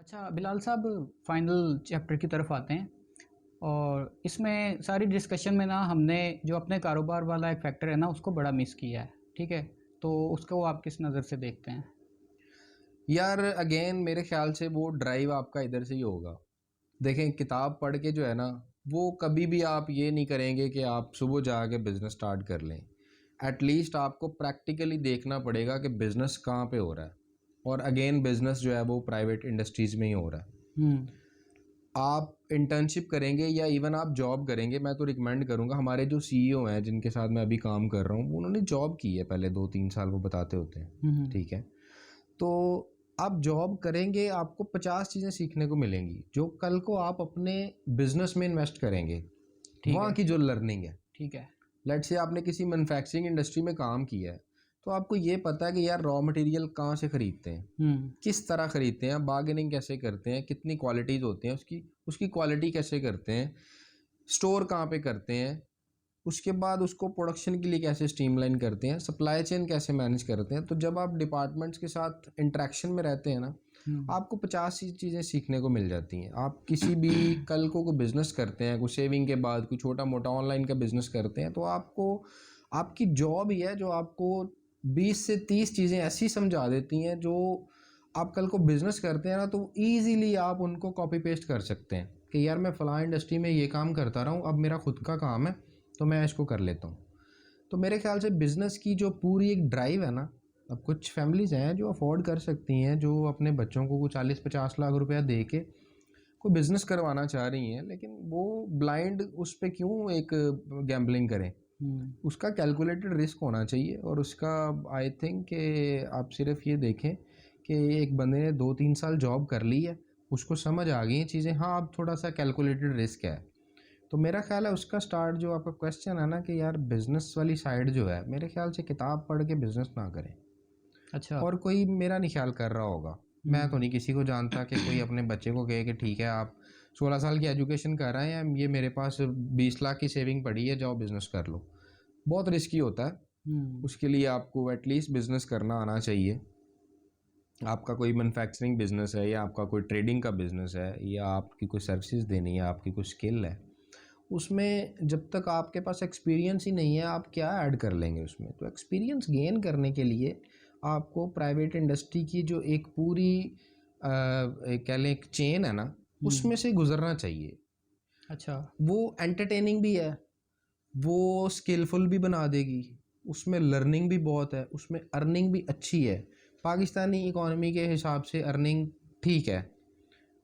अच्छा बिलाल साहब, final chapter की तरफ आते हैं। और इसमें सारी डिस्कशन में ना हमने जो अपने कारोबार वाला एक फैक्टर है ना उसको बड़ा मिस किया है। ठीक है, तो उसको आप किस नज़र से देखते हैं? यार अगेन मेरे ख्याल से वो ड्राइव आपका इधर से ही होगा। देखें, किताब पढ़ के जो है ना, वो कभी भी आप ये नहीं करेंगे कि आप सुबह जाके बिज़नेस स्टार्ट कर लें। एटलीस्ट आपको प्रैक्टिकली देखना पड़ेगा कि बिज़नेस कहाँ पे हो रहा है। और अगेन बिज़नेस जो है वो प्राइवेट इंडस्ट्रीज़ में ही हो रहा है। हम्म। आप इंटर्नशिप करेंगे या इवन आप जॉब करेंगे, मैं तो रिकमेंड करूँगा। हमारे जो सीईओ हैं जिनके साथ मैं अभी काम कर रहा हूँ, उन्होंने जॉब की है पहले 2-3 साल, वो बताते होते हैं। हम्म। ठीक है, तो आप जॉब करेंगे, आपको 50 चीज़ें सीखने को मिलेंगी जो कल को आप अपने बिजनेस में इन्वेस्ट करेंगे। ठीक वहाँ है। की जो लर्निंग है, ठीक है। लेट्स से आपने किसी मैन्युफैक्चरिंग इंडस्ट्री में काम किया है, तो आपको ये पता है कि यार रॉ मटेरियल कहाँ से ख़रीदते हैं, हम्म। किस तरह ख़रीदते हैं, बार्गेनिंग कैसे करते हैं, कितनी क्वालिटीज़ होती हैं उसकी, उसकी क्वालिटी कैसे करते हैं, स्टोर कहाँ पे करते हैं, उसके बाद उसको प्रोडक्शन के लिए कैसे स्ट्रीमलाइन करते हैं, सप्लाई चेन कैसे मैनेज करते हैं। तो जब आप डिपार्टमेंट्स के साथ इंटरेक्शन में रहते हैं ना, हम्म। आपको 50 चीज़ें सीखने को मिल जाती हैं। आप किसी भी कल को कोई बिज़नेस करते हैं, कोई सेविंग के बाद कोई छोटा मोटा ऑनलाइन का बिज़नेस करते हैं, तो आपको आपकी जॉब ही है जो आपको 20 से 30 चीज़ें ऐसी समझा देती हैं जो आप कल को बिज़नेस करते हैं ना, तो ईज़िली आप उनको कॉपी पेस्ट कर सकते हैं कि यार मैं फ़लाँ इंडस्ट्री में ये काम करता रहा हूँ, अब मेरा खुद का काम है तो मैं इसको कर लेता हूँ। तो मेरे ख्याल से बिज़नेस की जो पूरी एक ड्राइव है ना, अब कुछ फैमिलीज़ हैं जो अफोर्ड कर सकती हैं, जो अपने बच्चों को 40-50 लाख रुपया दे के कोई बिज़नेस करवाना चाह रही हैं, लेकिन वो ब्लाइंड उस पे क्यों एक गैम्बलिंग करें। हम्म। उसका कैलकुलेटेड रिस्क होना चाहिए। और उसका आई थिंक कि आप सिर्फ ये देखें कि एक बंदे ने 2-3 साल जॉब कर ली है, उसको समझ आ गई हैं चीज़ें, हाँ अब थोड़ा सा कैलकुलेटेड रिस्क है। तो मेरा ख्याल है उसका स्टार्ट, जो आपका क्वेश्चन है ना कि यार बिज़नेस वाली साइड जो है, मेरे ख्याल से किताब पढ़ के बिज़नेस ना करें। अच्छा। और कोई मेरा नहीं ख्याल कर रहा होगा, मैं तो हम्म। नहीं किसी को जानता कि कोई अपने बच्चे को कहे कि ठीक है आप 16 साल की एजुकेशन कर रहे हैं, ये मेरे पास 20 लाख की सेविंग पड़ी है, जाओ बिज़नेस कर लो। बहुत रिस्की होता है। हम्म। उसके लिए आपको एटलीस्ट बिज़नेस करना आना चाहिए। आपका कोई मैन्युफैक्चरिंग बिज़नेस है, या आपका कोई ट्रेडिंग का बिज़नेस है, या आपकी कोई सर्विसेज देनी है, आपकी कोई स्किल है, उसमें जब तक आपके पास एक्सपीरियंस ही नहीं है, आप क्या ऐड कर लेंगे उसमें। तो एक्सपीरियंस गेन करने के लिए आपको प्राइवेट इंडस्ट्री की जो एक पूरी कह लें एक चेन है ना, हम्म। उसमें से गुजरना चाहिए। अच्छा। वो एंटरटेनिंग भी है, वो स्किलफुल भी बना देगी, उसमें लर्निंग भी बहुत है, उसमें अर्निंग भी अच्छी है। पाकिस्तानी इकॉनमी के हिसाब से अर्निंग ठीक है।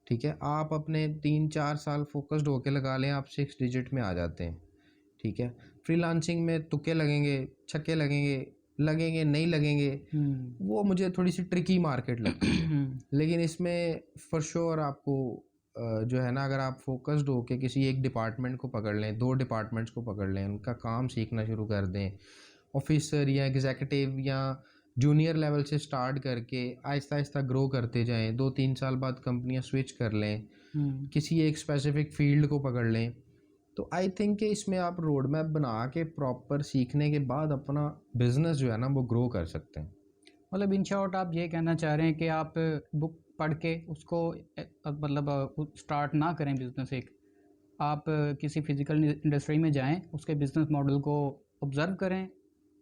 ठीक है, आप अपने 3-4 साल फोकस्ड होके लगा लें, आप 6 डिजिट में आ जाते हैं। ठीक है, फ्रीलांसिंग में तुक्के लगेंगे, छक्के लगेंगे, लगेंगे नहीं लगेंगे, हम्म। वो मुझे थोड़ी सी ट्रिकी मार्केट लगती है। हम्म। लेकिन इसमें फॉर श्योर आपको जो है ना, अगर आप फोकस्ड होके किसी एक डिपार्टमेंट को पकड़ लें, 2 डिपार्टमेंट्स को पकड़ लें, उनका काम सीखना शुरू कर दें, ऑफिसर या एग्जीक्यूटिव या जूनियर लेवल से स्टार्ट करके आहिस्ता आहिस्ता ग्रो करते जाएं, 2-3 साल बाद कंपनियां स्विच कर लें, हम्म। किसी एक स्पेसिफिक फील्ड को पकड़ लें, तो आई थिंक कि इसमें आप रोड मैप बना के प्रॉपर सीखने के बाद अपना बिजनेस जो है ना वो ग्रो कर सकते हैं। मतलब इन शॉर्ट आप ये कहना चाह रहे हैं कि आप बुक पढ़ के उसको मतलब स्टार्ट ना करें बिजनेस एक। आप किसी फिजिकल इंडस्ट्री में जाएं, उसके बिजनेस मॉडल को ऑब्जर्व करें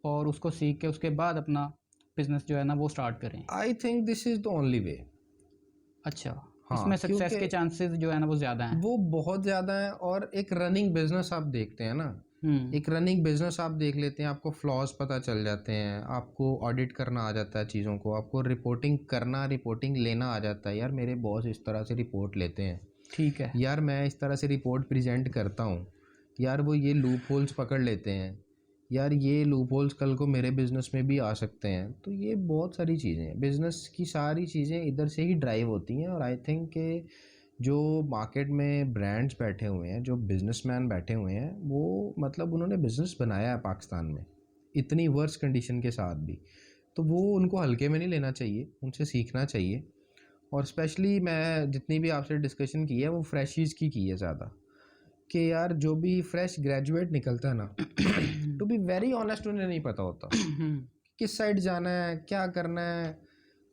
और उसको सीख के उसके बाद अपना बिजनेस जो है ना वो स्टार्ट करें। I think this is the only way. अच्छा। इसमें हाँ, सक्सेस क्योंकि के चांसेस जो है ना वो ज़्यादा हैं। वो बहुत ज़्यादा है। और एक रनिंग बिजनेस आप देखते हैं ना, हम्म। एक रनिंग बिजनेस आप देख लेते हैं, आपको फ्लॉज पता चल जाते हैं, आपको ऑडिट करना आ जाता है चीज़ों को, आपको रिपोर्टिंग करना, रिपोर्टिंग लेना आ जाता है। यार मेरे बॉस इस तरह से रिपोर्ट लेते हैं, ठीक है। यार मैं इस तरह से रिपोर्ट प्रेजेंट करता हूँ, यार वो ये लूप होल्स पकड़ लेते हैं, यार ये लूप होल्स कल को मेरे बिज़नेस में भी आ सकते हैं। तो ये बहुत सारी चीज़ें हैं, बिज़नेस की सारी चीज़ें इधर से ही ड्राइव होती हैं। और आई थिंक कि जो मार्केट में ब्रांड्स बैठे हुए हैं, जो बिजनेसमैन बैठे हुए हैं, वो मतलब उन्होंने बिज़नेस बनाया है पाकिस्तान में इतनी वर्स कंडीशन के साथ भी, तो वो उनको हल्के में नहीं लेना चाहिए, उनसे सीखना चाहिए। और स्पेशली मैं जितनी भी आपसे डिस्कशन की है वो फ्रेशीज़ की है ज़्यादा, कि यार जो भी फ्रेश ग्रेजुएट निकलता है ना, टू बी वेरी ऑनेस्ट उन्हें नहीं पता होता किस साइड जाना है, क्या करना है,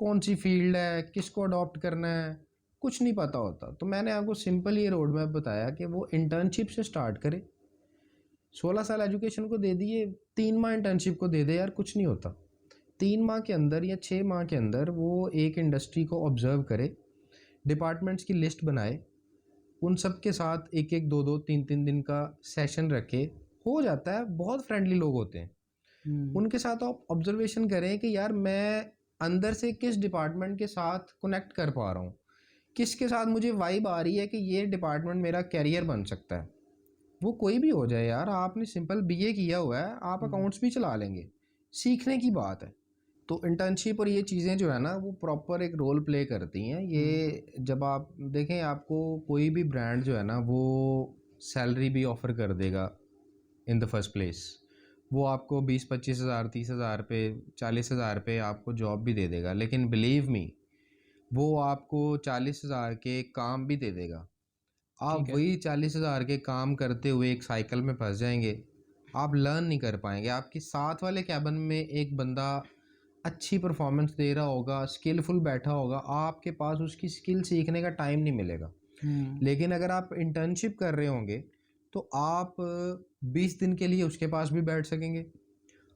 कौन सी फील्ड है, किसको अडॉप्ट करना है। कुछ नहीं पता होता। तो मैंने आपको सिंपल ये रोड मैप बताया कि वो इंटर्नशिप से स्टार्ट करे। 16 साल एजुकेशन को दे दिए, 3 माह इंटर्नशिप को दे दे यार, कुछ नहीं होता। 3 माह के अंदर या 6 माह के अंदर वो एक इंडस्ट्री को ऑब्जर्व करे, डिपार्टमेंट्स की लिस्ट बनाए, उन सब के साथ एक एक दो दो तीन तीन दिन का सेशन रखे, हो जाता है। बहुत फ्रेंडली लोग होते हैं, उनके साथ आप ऑब्जर्वेशन करें कि यार मैं अंदर से किस डिपार्टमेंट के साथ कनेक्ट कर पा रहा हूँ, किसके साथ मुझे वाइब आ रही है कि ये डिपार्टमेंट मेरा कैरियर बन सकता है। वो कोई भी हो जाए यार, आपने सिंपल बीए किया हुआ है, आप अकाउंट्स भी चला लेंगे, सीखने की बात है। तो इंटर्नशिप और ये चीज़ें जो है ना, वो प्रॉपर एक रोल प्ले करती हैं। ये जब आप देखें, आपको कोई भी ब्रांड जो है ना, वो सैलरी भी ऑफ़र कर देगा इन द फर्स्ट प्लेस। वो आपको 20-25 हज़ार 30 हज़ार पे 40 हज़ार पे आपको जॉब भी दे देगा, लेकिन बिलीव मी, वो आपको 40 हज़ार के काम भी दे देगा। आप ठीक है। वही 40 हज़ार के काम करते हुए एक साइकिल में फंस जाएंगे, आप लर्न नहीं कर पाएंगे। आपके साथ वाले कैबिन में एक बंदा अच्छी परफॉर्मेंस दे रहा होगा, स्किलफुल बैठा होगा, आपके पास उसकी स्किल सीखने का टाइम नहीं मिलेगा। लेकिन अगर आप इंटर्नशिप कर रहे होंगे तो आप 20 दिन के लिए उसके पास भी बैठ सकेंगे,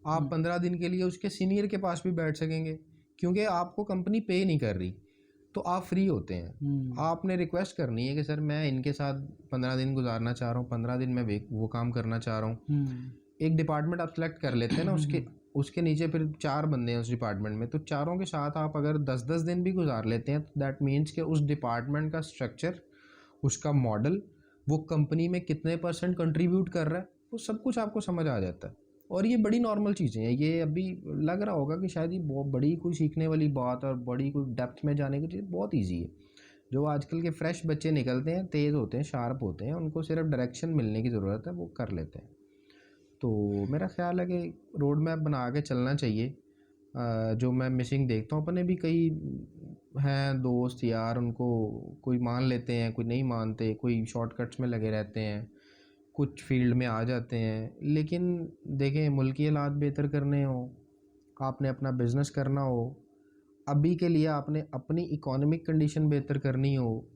आप 15 दिन के लिए उसके सीनियर के पास भी बैठ सकेंगे, क्योंकि आपको कंपनी पे नहीं कर रही, तो आप फ्री होते हैं। आपने रिक्वेस्ट करनी है कि सर मैं इनके साथ 15 दिन गुजारना चाह रहा हूँ, 15 दिन मैं वो काम करना चाह रहा हूँ। एक डिपार्टमेंट आप सेलेक्ट कर लेते हैं ना, उसके नीचे फिर 4 बंदे हैं उस डिपार्टमेंट में, तो चारों के साथ आप अगर 10-10 दिन भी गुजार लेते हैं, तो दैट मीन्स कि उस डिपार्टमेंट का स्ट्रक्चर, उसका मॉडल, वो कंपनी में कितने % कंट्रीब्यूट कर रहा है, वो सब कुछ आपको समझ आ जाता है। और ये बड़ी नॉर्मल चीज़ें हैं। ये अभी लग रहा होगा कि शायद ये बहुत बड़ी कोई सीखने वाली बात और बड़ी कोई डेप्थ में जाने की चीज़, बहुत ईजी है। जो आजकल के फ्रेश बच्चे निकलते हैं, तेज़ होते हैं, शार्प होते हैं, उनको सिर्फ डायरेक्शन मिलने की ज़रूरत है, वो कर लेते हैं। तो मेरा ख्याल है कि रोड मैप बना के चलना चाहिए। जो मैं मिसिंग देखता हूँ, अपने भी कई हैं दोस्त यार, उनको कोई मान लेते हैं, कोई नहीं मानते, कोई शॉर्टकट्स में लगे रहते हैं, कुछ फील्ड में आ जाते हैं। लेकिन देखें, मुल्क की हालात बेहतर करने हो, आपने अपना बिज़नेस करना हो, अभी के लिए आपने अपनी इकोनॉमिक कंडीशन बेहतर करनी हो,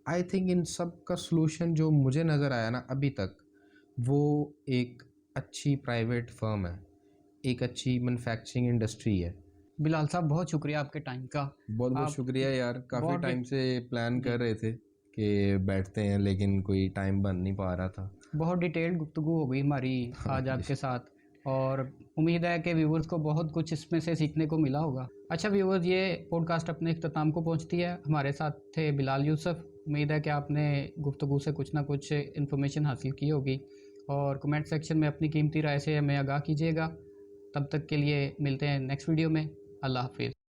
आई थिंक इन सब का सलूशन जो मुझे नज़र आया ना अभी तक, वो एक अच्छी प्राइवेट फर्म है, एक अच्छी मैन्युफैक्चरिंग इंडस्ट्री है। बिलाल साहब, बहुत शुक्रिया आपके टाइम का। बहुत बहुत आप शुक्रिया यार, काफ़ी बहुत टाइम से प्लान जी, कर रहे थे कि बैठते हैं, लेकिन कोई टाइम बन नहीं पा रहा था। बहुत डिटेल्ड गुफ्तगू हो गई हमारी हाँ आज जी। आपके साथ, और उम्मीद है कि व्यूवर्स को बहुत कुछ इसमें से सीखने को मिला होगा। अच्छा व्यूवर्स, ये पॉडकास्ट अपने इख्तिताम को पहुंचती है। हमारे साथ थे बिलाल यूसुफ। उम्मीद है कि आपने गुफ्तगू से कुछ ना कुछ इन्फॉर्मेशन हासिल की होगी, और कमेंट सेक्शन में अपनी कीमती राय से हमें आगाह कीजिएगा। तब तक के लिए मिलते हैं नेक्स्ट वीडियो में। अल्लाह हाफिज़।